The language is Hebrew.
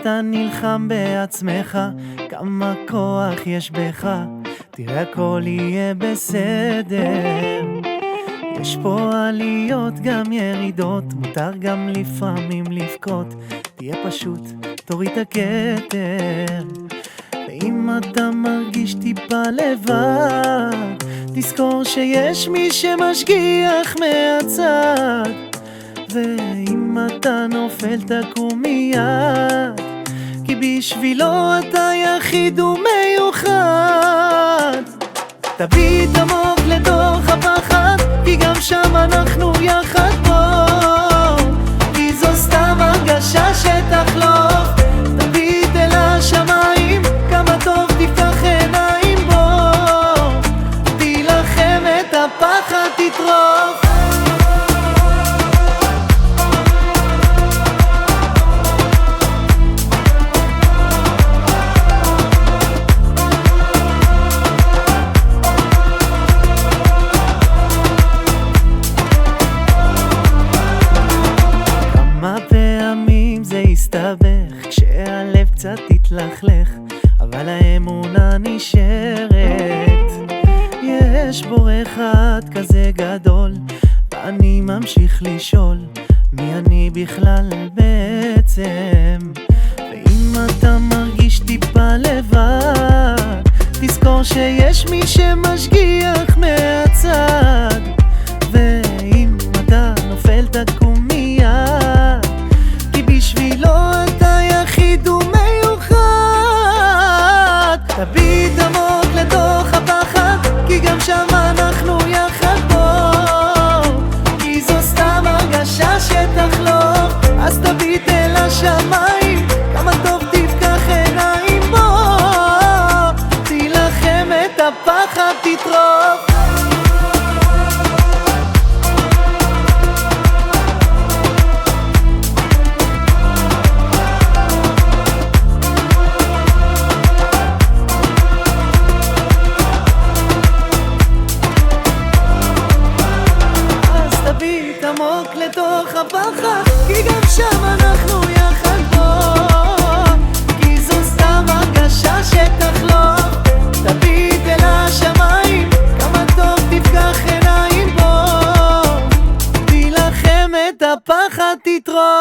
אתה נלחם בעצמך, כמה כוח יש בך, תראה הכל יהיה בסדר. יש פה עליות גם ירידות, מותר גם לפעמים לבכות, תהיה פשוט, תוריד את הכתר. ואם אתה מרגיש טיפה לבד, תזכור שיש מי שמשגיח מהצד. ואם אתה נופל תקום מיד, כי בשבילו אתה יחיד ומיוחד. תביט עמוק לתוך הפחד, כי גם שם אנחנו יחד פה, כי זו סתם הרגשה שתחלוף. תביט אל השמיים, כמה טוב תפתח עיניים בו, תילחם את הפחד תטרוף. הסתבך כשהלב קצת התלכלך, אבל האמונה נשארת. יש בור אחד כזה גדול, ואני ממשיך לשאול מי אני בכלל בעצם. ואם אתה מרגיש טיפה לבד, תזכור שיש מי שמשגיח מהצד. ואם אתה נופל תקום מיד, כי בשבילו אתה יחיד ומיוחד. תביט עמוק לתוך הפחד, כי גם שם אנחנו יחד פה, כי זו סתם הרגשה שתחלוף. אז תביט אל השמיים, כמה טוב תפקח עיניים בו, תילחם את הפחד תטרוף. עמוק לתוך הפחד, כי גם שם אנחנו יחד פה, כי זו סתם הרגשה שתחלוף. תביט אל השמיים, כמה טוב תפקח עיניים בו, תילחם את הפחד תטרוף.